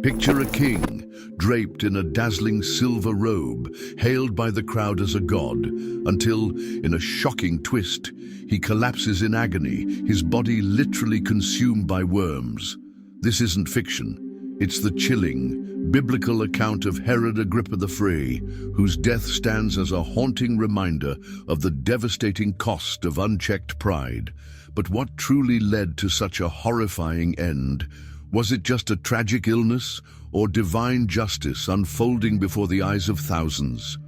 Picture a king, draped in a dazzling silver robe, hailed by the crowd as a god, until, in a shocking twist, he collapses in agony, his body literally consumed by worms. This isn't fiction. It's the chilling, biblical account of Herod Agrippa III, whose death stands as a haunting reminder of the devastating cost of unchecked pride. But what truly led to such a horrifying end? Was it just a tragic illness, or divine justice unfolding before the eyes of thousands?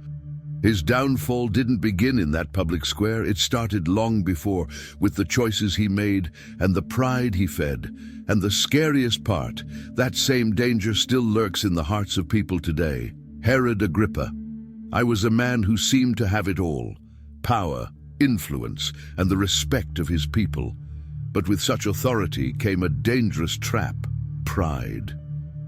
His downfall didn't begin in that public square. It started long before, with the choices he made and the pride he fed. And the scariest part, that same danger still lurks in the hearts of people today. Herod Agrippa. I was a man who seemed to have it all: power, influence, and the respect of his people. But with such authority came a dangerous trap: pride.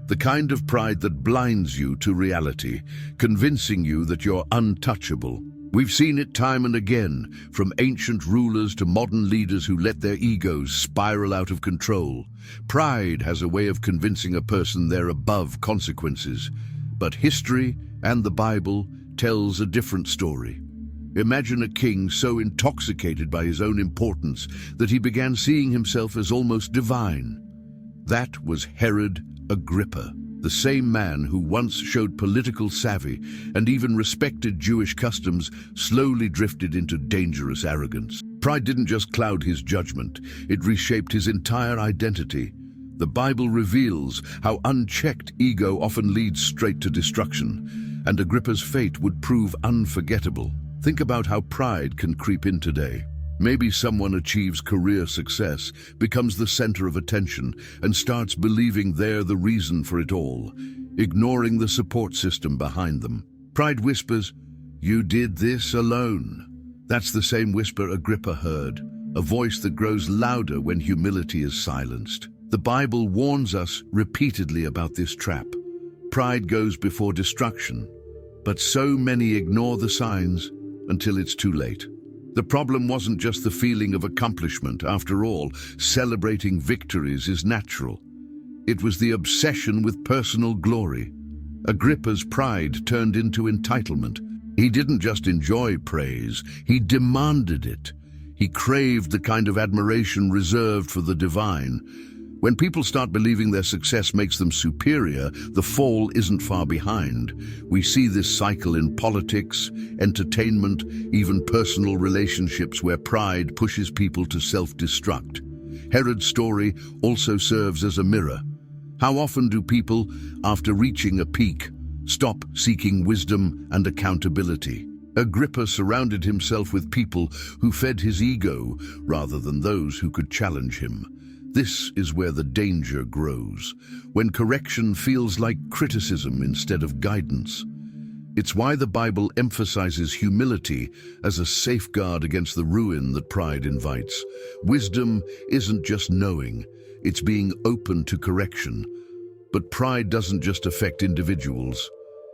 The kind of pride that blinds you to reality, convincing you that you're untouchable. We've seen it time and again, from ancient rulers to modern leaders who let their egos spiral out of control. Pride has a way of convincing a person they're above consequences. But history and the Bible tells a different story. Imagine a king so intoxicated by his own importance that he began seeing himself as almost divine. That was Herod Agrippa, the same man who once showed political savvy and even respected Jewish customs slowly drifted into dangerous arrogance. Pride didn't just cloud his judgment, it reshaped his entire identity. The Bible reveals how unchecked ego often leads straight to destruction, and Agrippa's fate would prove unforgettable. Think about how pride can creep in today. Maybe someone achieves career success, becomes the center of attention, and starts believing they're the reason for it all, ignoring the support system behind them. Pride whispers, "You did this alone." That's the same whisper Agrippa heard, a voice that grows louder when humility is silenced. The Bible warns us repeatedly about this trap. Pride goes before destruction, but so many ignore the signs until it's too late. The problem wasn't just the feeling of accomplishment. After all, celebrating victories is natural. It was the obsession with personal glory. Agrippa's pride turned into entitlement. He didn't just enjoy praise, he demanded it. He craved the kind of admiration reserved for the divine. When people start believing their success makes them superior, the fall isn't far behind. We see this cycle in politics, entertainment, even personal relationships where pride pushes people to self-destruct. Herod's story also serves as a mirror. How often do people, after reaching a peak, stop seeking wisdom and accountability? Agrippa surrounded himself with people who fed his ego rather than those who could challenge him. This is where the danger grows, when correction feels like criticism instead of guidance. It's why the Bible emphasizes humility as a safeguard against the ruin that pride invites. Wisdom isn't just knowing, it's being open to correction. But pride doesn't just affect individuals.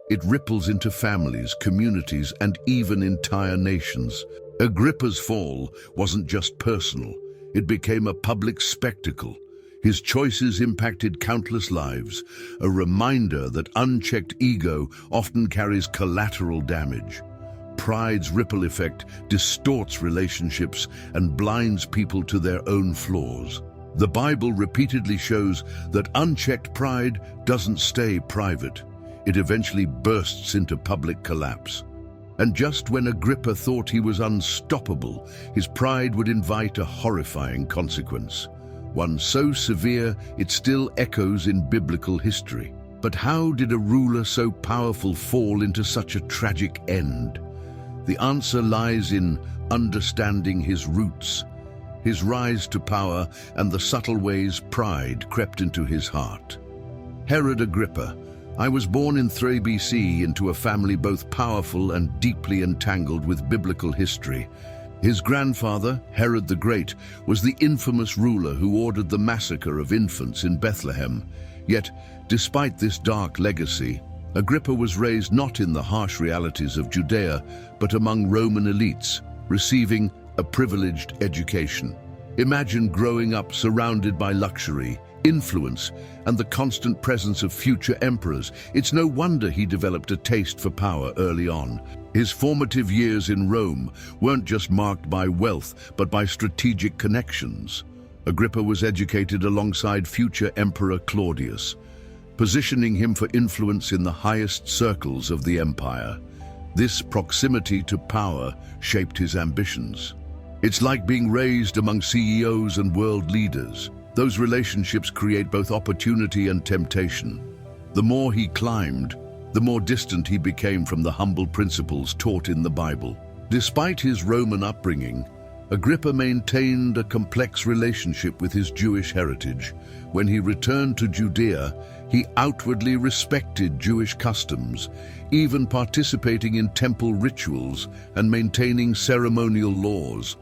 It ripples into families, communities, and even entire nations. Agrippa's fall wasn't just personal. It became a public spectacle. His choices impacted countless lives, a reminder that unchecked ego often carries collateral damage. Pride's ripple effect distorts relationships and blinds people to their own flaws. The Bible repeatedly shows that unchecked pride doesn't stay private. It eventually bursts into public collapse. And just when Agrippa thought he was unstoppable, his pride would invite a horrifying consequence, one so severe it still echoes in biblical history. But how did a ruler so powerful fall into such a tragic end? The answer lies in understanding his roots, his rise to power, and the subtle ways pride crept into his heart. Herod Agrippa. I was born in 3 BC into a family both powerful and deeply entangled with biblical history. His grandfather, Herod the Great, was the infamous ruler who ordered the massacre of infants in Bethlehem. Yet, despite this dark legacy, Agrippa was raised not in the harsh realities of Judea, but among Roman elites, receiving a privileged education. Imagine growing up surrounded by luxury, influence, and the constant presence of future emperors. It's no wonder he developed a taste for power early on. His formative years in Rome weren't just marked by wealth, but by strategic connections. Agrippa was educated alongside future Emperor Claudius, positioning him for influence in the highest circles of the empire. This proximity to power shaped his ambitions. It's like being raised among CEOs and world leaders. Those relationships create both opportunity and temptation. The more he climbed, the more distant he became from the humble principles taught in the Bible. Despite his Roman upbringing, Agrippa maintained a complex relationship with his Jewish heritage. When he returned to Judea, he outwardly respected Jewish customs, even participating in temple rituals and maintaining ceremonial laws.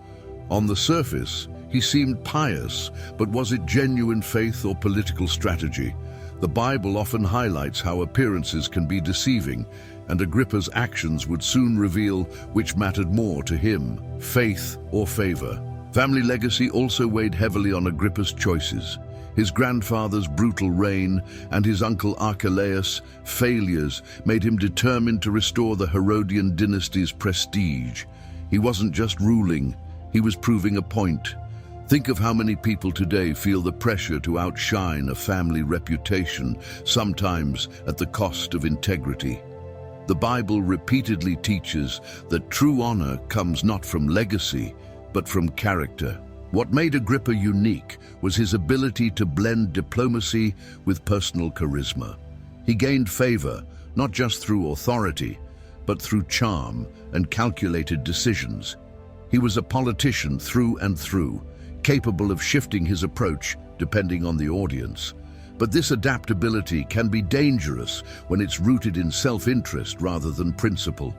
On the surface, he seemed pious, but was it genuine faith or political strategy? The Bible often highlights how appearances can be deceiving, and Agrippa's actions would soon reveal which mattered more to him, faith or favor. Family legacy also weighed heavily on Agrippa's choices. His grandfather's brutal reign and his uncle Archelaus' failures made him determined to restore the Herodian dynasty's prestige. He wasn't just ruling, he was proving a point. Think of how many people today feel the pressure to outshine a family reputation, sometimes at the cost of integrity. The Bible repeatedly teaches that true honor comes not from legacy, but from character. What made Agrippa unique was his ability to blend diplomacy with personal charisma. He gained favor, not just through authority, but through charm and calculated decisions. He was a politician through and through, capable of shifting his approach depending on the audience. But this adaptability can be dangerous when it's rooted in self-interest rather than principle.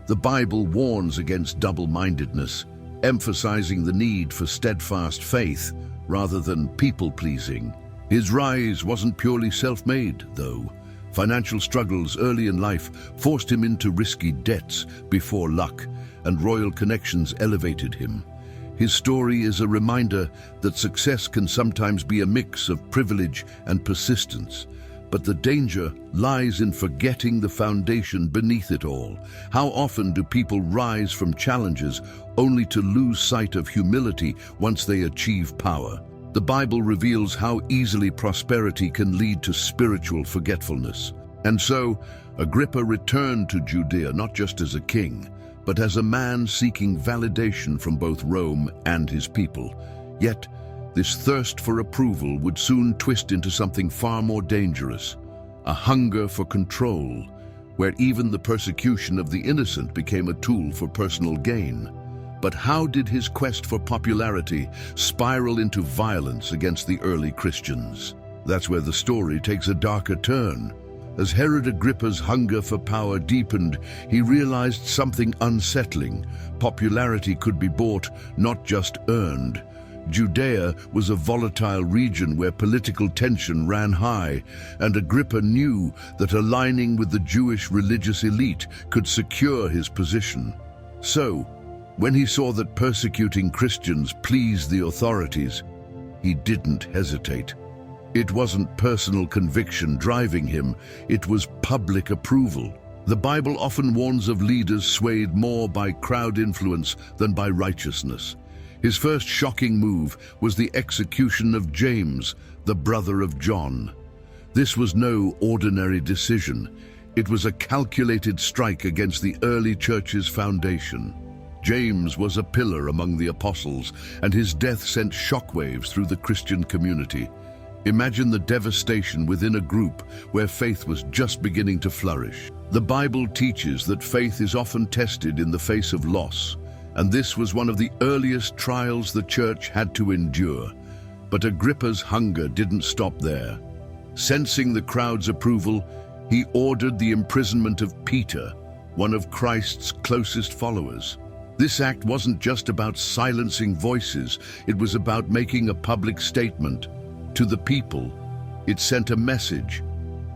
The Bible warns against double-mindedness, emphasizing the need for steadfast faith rather than people-pleasing. His rise wasn't purely self-made, though. Financial struggles early in life forced him into risky debts before luck, and royal connections elevated him. His story is a reminder that success can sometimes be a mix of privilege and persistence, but the danger lies in forgetting the foundation beneath it all. How often do people rise from challenges only to lose sight of humility once they achieve power? The Bible reveals how easily prosperity can lead to spiritual forgetfulness. And so, Agrippa returned to Judea not just as a king, but as a man seeking validation from both Rome and his people. Yet, this thirst for approval would soon twist into something far more dangerous, a hunger for control, where even the persecution of the innocent became a tool for personal gain. But how did his quest for popularity spiral into violence against the early Christians? That's where the story takes a darker turn. As Herod Agrippa's hunger for power deepened, he realized something unsettling. Popularity could be bought, not just earned. Judea was a volatile region where political tension ran high, and Agrippa knew that aligning with the Jewish religious elite could secure his position. So, when he saw that persecuting Christians pleased the authorities, he didn't hesitate. It wasn't personal conviction driving him, it was public approval. The Bible often warns of leaders swayed more by crowd influence than by righteousness. His first shocking move was the execution of James, the brother of John. This was no ordinary decision. It was a calculated strike against the early church's foundation. James was a pillar among the apostles, and his death sent shockwaves through the Christian community. Imagine the devastation within a group where faith was just beginning to flourish. The Bible teaches that faith is often tested in the face of loss, and this was one of the earliest trials the church had to endure. But Agrippa's hunger didn't stop there. Sensing the crowd's approval, he ordered the imprisonment of Peter, one of Christ's closest followers. This act wasn't just about silencing voices, it was about making a public statement. To the people, it sent a message.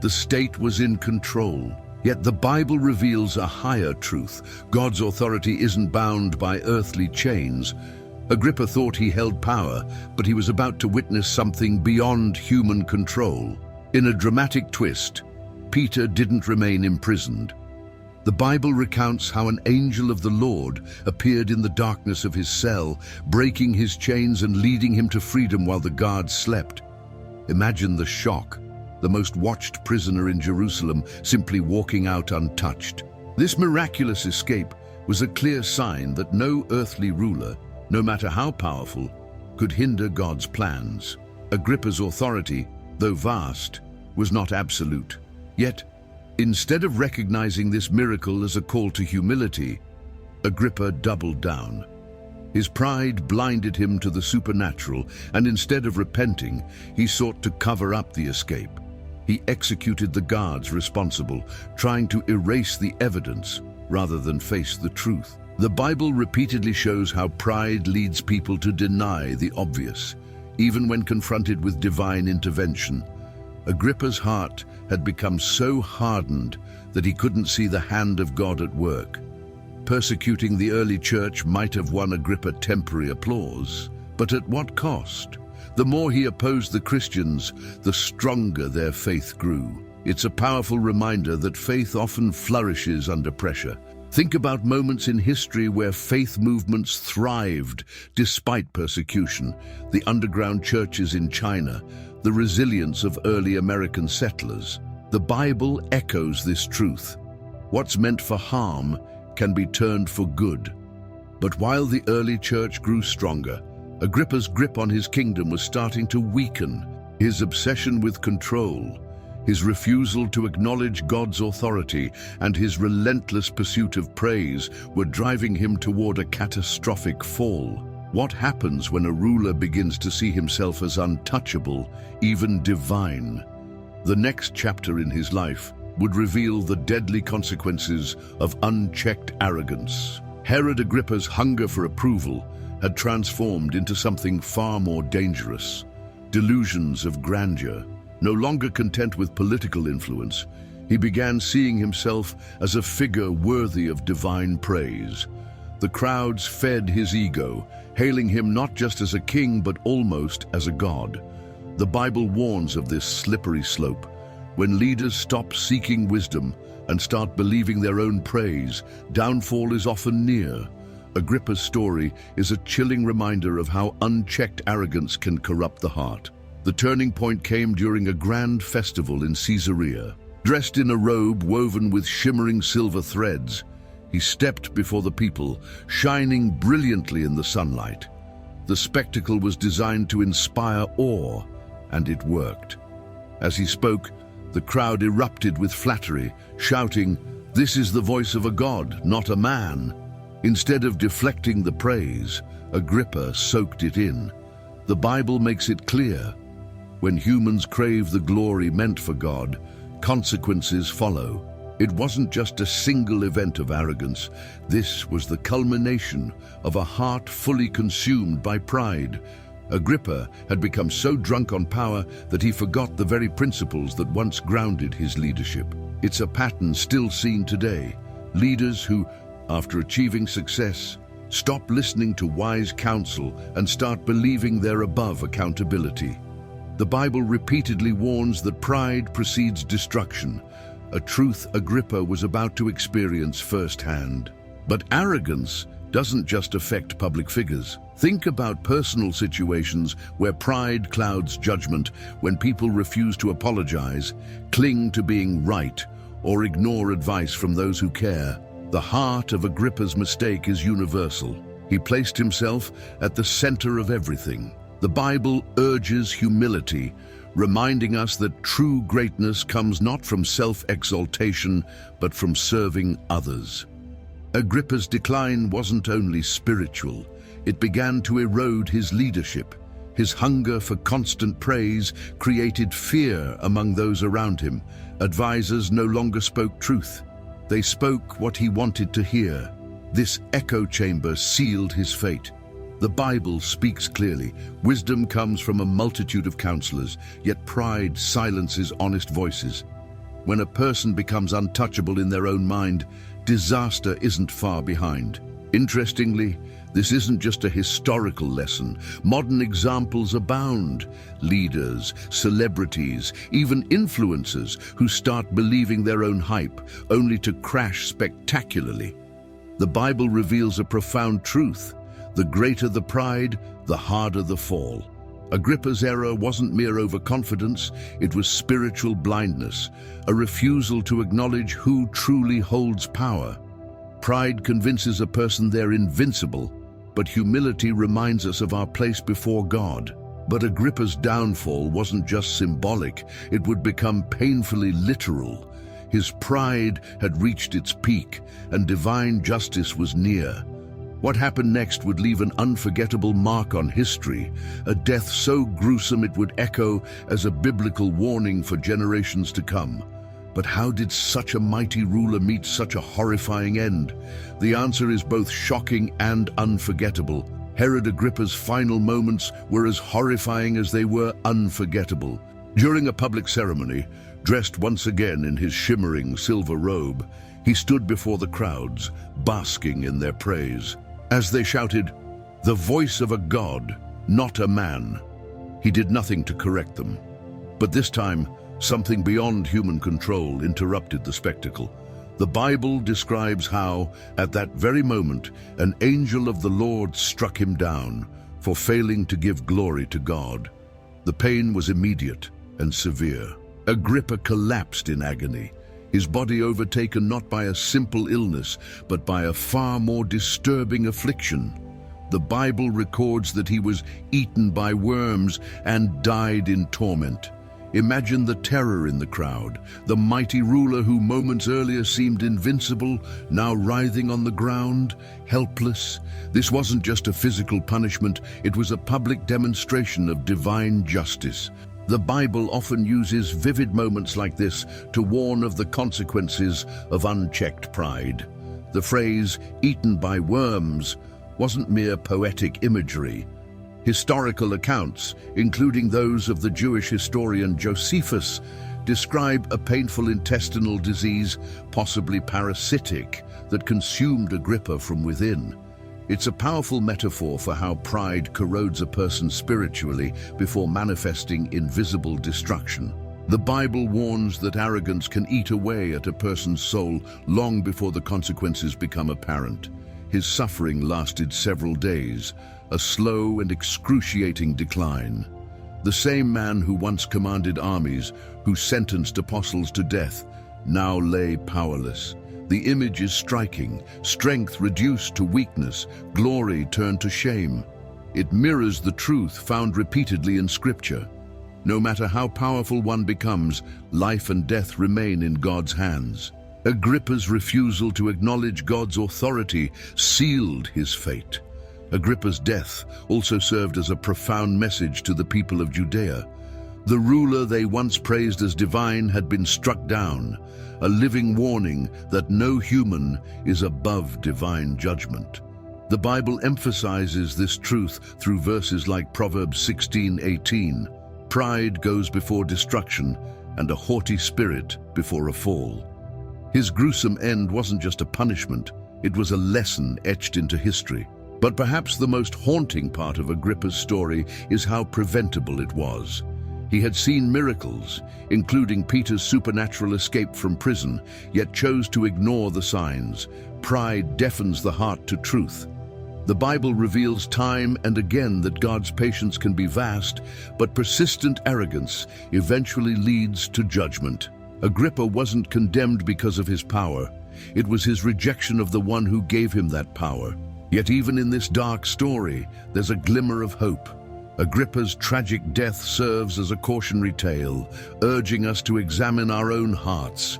The state was in control. Yet the Bible reveals a higher truth. God's authority isn't bound by earthly chains. Agrippa thought he held power, but he was about to witness something beyond human control. In a dramatic twist, Peter didn't remain imprisoned. The Bible recounts how an angel of the Lord appeared in the darkness of his cell, breaking his chains and leading him to freedom while the guards slept. Imagine the shock, the most watched prisoner in Jerusalem simply walking out untouched. This miraculous escape was a clear sign that no earthly ruler, no matter how powerful, could hinder God's plans. Agrippa's authority, though vast, was not absolute. Yet, instead of recognizing this miracle as a call to humility, Agrippa doubled down. His pride blinded him to the supernatural, and instead of repenting, he sought to cover up the escape. He executed the guards responsible, trying to erase the evidence rather than face the truth. The Bible repeatedly shows how pride leads people to deny the obvious, even when confronted with divine intervention. Agrippa's heart had become so hardened that he couldn't see the hand of God at work. Persecuting the early church might have won Agrippa temporary applause, but at what cost? The more he opposed the Christians, the stronger their faith grew. It's a powerful reminder that faith often flourishes under pressure. Think about moments in history where faith movements thrived despite persecution. The underground churches in China, the resilience of early American settlers. The Bible echoes this truth. What's meant for harm can be turned for good. But while the early church grew stronger, Agrippa's grip on his kingdom was starting to weaken. His obsession with control, his refusal to acknowledge God's authority, and his relentless pursuit of praise were driving him toward a catastrophic fall. What happens when a ruler begins to see himself as untouchable, even divine? The next chapter in his life would reveal the deadly consequences of unchecked arrogance. Herod Agrippa's hunger for approval had transformed into something far more dangerous. Delusions of grandeur. No longer content with political influence, he began seeing himself as a figure worthy of divine praise. The crowds fed his ego, hailing him not just as a king but almost as a god. The Bible warns of this slippery slope. When leaders stop seeking wisdom and start believing their own praise, downfall is often near. Agrippa's story is a chilling reminder of how unchecked arrogance can corrupt the heart. The turning point came during a grand festival in Caesarea. Dressed in a robe woven with shimmering silver threads, he stepped before the people, shining brilliantly in the sunlight. The spectacle was designed to inspire awe, and it worked. As he spoke, the crowd erupted with flattery, shouting, "This is the voice of a god, not a man." Instead of deflecting the praise, Agrippa soaked it in. The Bible makes it clear. When humans crave the glory meant for God, consequences follow. It wasn't just a single event of arrogance. This was the culmination of a heart fully consumed by pride. Agrippa had become so drunk on power that he forgot the very principles that once grounded his leadership. It's a pattern still seen today. Leaders who, after achieving success, stop listening to wise counsel and start believing they're above accountability. The Bible repeatedly warns that pride precedes destruction, a truth Agrippa was about to experience firsthand. But arrogance doesn't just affect public figures. Think about personal situations where pride clouds judgment, when people refuse to apologize, cling to being right, or ignore advice from those who care. The heart of Agrippa's mistake is universal. He placed himself at the center of everything. The Bible urges humility, reminding us that true greatness comes not from self-exaltation, but from serving others. Agrippa's decline wasn't only spiritual, it began to erode his leadership. His hunger for constant praise created fear among those around him. Advisors no longer spoke truth. They spoke what he wanted to hear. This echo chamber sealed his fate. The Bible speaks clearly. Wisdom comes from a multitude of counselors, yet pride silences honest voices. When a person becomes untouchable in their own mind, disaster isn't far behind. Interestingly, This isn't just a historical lesson. Modern examples abound. Leaders, celebrities, even influencers who start believing their own hype, only to crash spectacularly. The Bible reveals a profound truth. The greater the pride, the harder the fall. Agrippa's error wasn't mere overconfidence, it was spiritual blindness, a refusal to acknowledge who truly holds power. Pride convinces a person they're invincible, but humility reminds us of our place before God. But Agrippa's downfall wasn't just symbolic, it would become painfully literal. His pride had reached its peak, and divine justice was near. What happened next would leave an unforgettable mark on history, a death so gruesome it would echo as a biblical warning for generations to come. But how did such a mighty ruler meet such a horrifying end? The answer is both shocking and unforgettable. Herod Agrippa's final moments were as horrifying as they were unforgettable. During a public ceremony, dressed once again in his shimmering silver robe, he stood before the crowds, basking in their praise. As they shouted, "The voice of a god, not a man," he did nothing to correct them. But this time, something beyond human control interrupted the spectacle. The Bible describes how, at that very moment, an angel of the Lord struck him down for failing to give glory to God. The pain was immediate and severe. Agrippa collapsed in agony, his body overtaken not by a simple illness, but by a far more disturbing affliction. The Bible records that he was eaten by worms and died in torment. Imagine the terror in the crowd, the mighty ruler who moments earlier seemed invincible, now writhing on the ground, helpless. This wasn't just a physical punishment, it was a public demonstration of divine justice. The Bible often uses vivid moments like this to warn of the consequences of unchecked pride. The phrase, "eaten by worms," wasn't mere poetic imagery. Historical accounts, including those of the Jewish historian Josephus, describe a painful intestinal disease, possibly parasitic, that consumed Agrippa from within. It's a powerful metaphor for how pride corrodes a person spiritually before manifesting in visible destruction. The Bible warns that arrogance can eat away at a person's soul long before the consequences become apparent. His suffering lasted several days, a slow and excruciating decline. The same man who once commanded armies, who sentenced apostles to death, now lay powerless. The image is striking, strength reduced to weakness, glory turned to shame. It mirrors the truth found repeatedly in Scripture. No matter how powerful one becomes, life and death remain in God's hands. Agrippa's refusal to acknowledge God's authority sealed his fate. Agrippa's death also served as a profound message to the people of Judea. The ruler they once praised as divine had been struck down, a living warning that no human is above divine judgment. The Bible emphasizes this truth through verses like Proverbs 16:18. Pride goes before destruction, and a haughty spirit before a fall. His gruesome end wasn't just a punishment, it was a lesson etched into history. But perhaps the most haunting part of Agrippa's story is how preventable it was. He had seen miracles, including Peter's supernatural escape from prison, yet chose to ignore the signs. Pride deafens the heart to truth. The Bible reveals time and again that God's patience can be vast, but persistent arrogance eventually leads to judgment. Agrippa wasn't condemned because of his power. It was his rejection of the one who gave him that power. Yet even in this dark story, there's a glimmer of hope. Agrippa's tragic death serves as a cautionary tale, urging us to examine our own hearts.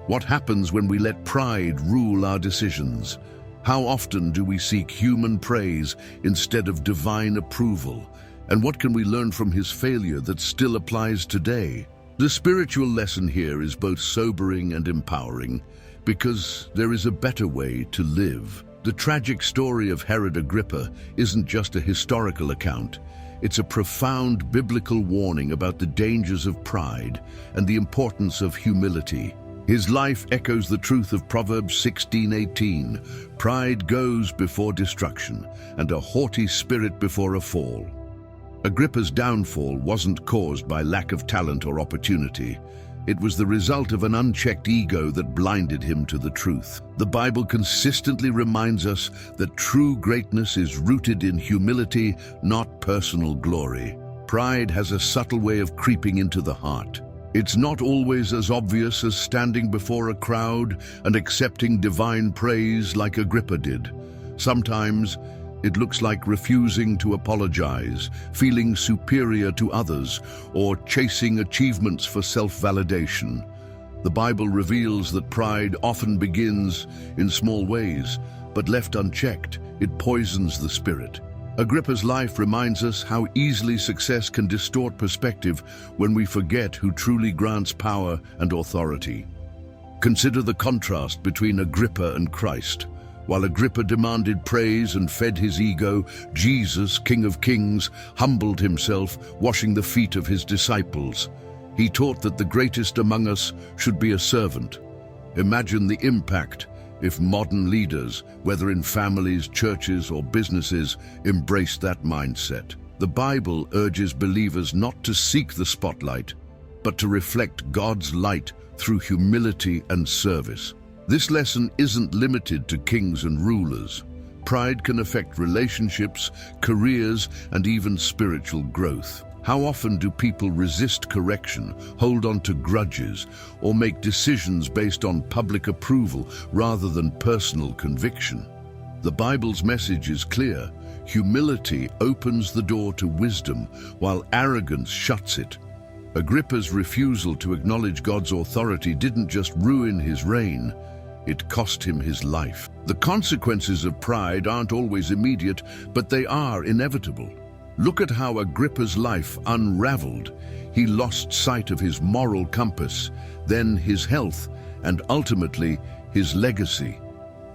What happens when we let pride rule our decisions? How often do we seek human praise instead of divine approval? And what can we learn from his failure that still applies today? The spiritual lesson here is both sobering and empowering, because there is a better way to live. The tragic story of Herod Agrippa isn't just a historical account. It's a profound biblical warning about the dangers of pride and the importance of humility. His life echoes the truth of Proverbs 16:18. Pride goes before destruction, and a haughty spirit before a fall. Agrippa's downfall wasn't caused by lack of talent or opportunity. It was the result of an unchecked ego that blinded him to the truth. The Bible consistently reminds us that true greatness is rooted in humility, not personal glory. Pride has a subtle way of creeping into the heart. It's not always as obvious as standing before a crowd and accepting divine praise like Agrippa did. Sometimes it looks like refusing to apologize, feeling superior to others, or chasing achievements for self-validation. The Bible reveals that pride often begins in small ways, but left unchecked, it poisons the spirit. Agrippa's life reminds us how easily success can distort perspective when we forget who truly grants power and authority. Consider the contrast between Agrippa and Christ. While Agrippa demanded praise and fed his ego, Jesus, King of Kings, humbled himself, washing the feet of his disciples. He taught that the greatest among us should be a servant. Imagine the impact if modern leaders, whether in families, churches, or businesses, embraced that mindset. The Bible urges believers not to seek the spotlight, but to reflect God's light through humility and service. This lesson isn't limited to kings and rulers. Pride can affect relationships, careers, and even spiritual growth. How often do people resist correction, hold on to grudges, or make decisions based on public approval rather than personal conviction? The Bible's message is clear. Humility opens the door to wisdom, while arrogance shuts it. Agrippa's refusal to acknowledge God's authority didn't just ruin his reign, it cost him his life. The consequences of pride aren't always immediate, but they are inevitable. Look at how Agrippa's life unraveled. He lost sight of his moral compass, then his health, and ultimately his legacy.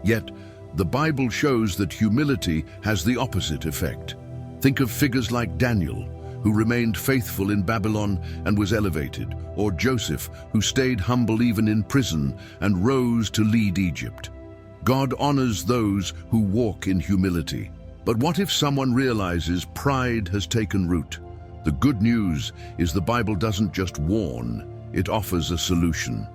Yet, the Bible shows that humility has the opposite effect. Think of figures like Daniel, who remained faithful in Babylon and was elevated, or Joseph, who stayed humble even in prison and rose to lead Egypt. God honors those who walk in humility. But what if someone realizes pride has taken root? The good news is the Bible doesn't just warn, it offers a solution.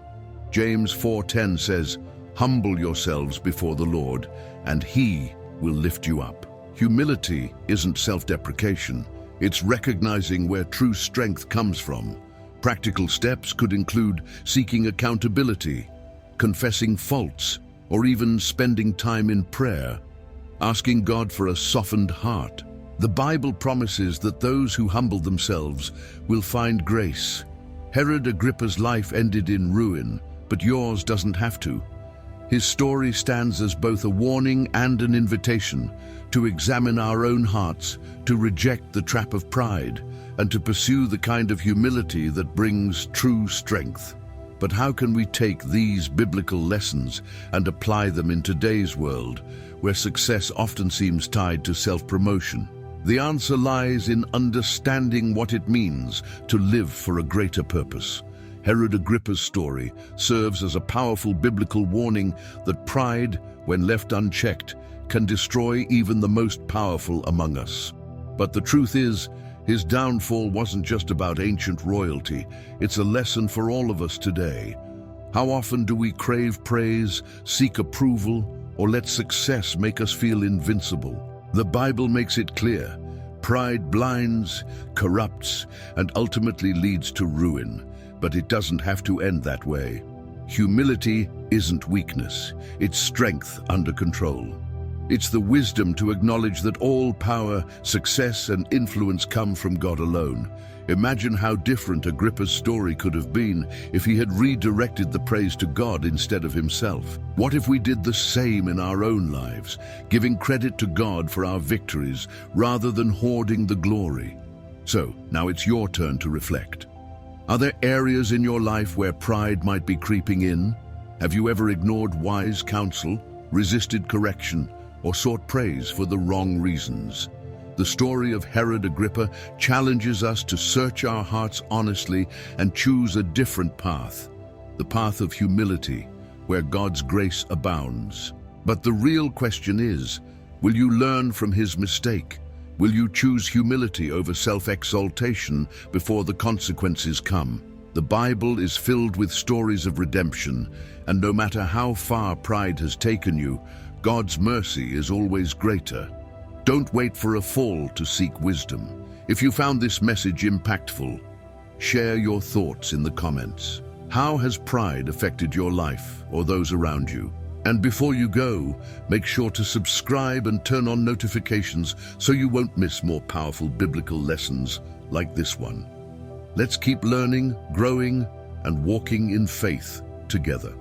James 4:10 says, "Humble yourselves before the Lord, and He will lift you up." Humility isn't self-deprecation. It's recognizing where true strength comes from. Practical steps could include seeking accountability, confessing faults, or even spending time in prayer, asking God for a softened heart. The Bible promises that those who humble themselves will find grace. Herod Agrippa's life ended in ruin, but yours doesn't have to. His story stands as both a warning and an invitation to examine our own hearts, to reject the trap of pride, and to pursue the kind of humility that brings true strength. But how can we take these biblical lessons and apply them in today's world, where success often seems tied to self-promotion? The answer lies in understanding what it means to live for a greater purpose. Herod Agrippa's story serves as a powerful biblical warning that pride, when left unchecked, can destroy even the most powerful among us. But the truth is, his downfall wasn't just about ancient royalty. It's a lesson for all of us today. How often do we crave praise, seek approval, or let success make us feel invincible? The Bible makes it clear. Pride blinds, corrupts, and ultimately leads to ruin. But it doesn't have to end that way. Humility isn't weakness, it's strength under control. It's the wisdom to acknowledge that all power, success, and influence come from God alone. Imagine how different Agrippa's story could have been if he had redirected the praise to God instead of himself. What if we did the same in our own lives, giving credit to God for our victories rather than hoarding the glory? So, now it's your turn to reflect. Are there areas in your life where pride might be creeping in? Have you ever ignored wise counsel, resisted correction, or sought praise for the wrong reasons? The story of Herod Agrippa challenges us to search our hearts honestly and choose a different path. the path of humility, where God's grace abounds. But the real question is, will you learn from his mistake? Will you choose humility over self-exaltation before the consequences come? The Bible is filled with stories of redemption, and no matter how far pride has taken you, God's mercy is always greater. Don't wait for a fall to seek wisdom. If you found this message impactful, share your thoughts in the comments. How has pride affected your life or those around you? And before you go, make sure to subscribe and turn on notifications so you won't miss more powerful biblical lessons like this one. Let's keep learning, growing, and walking in faith together.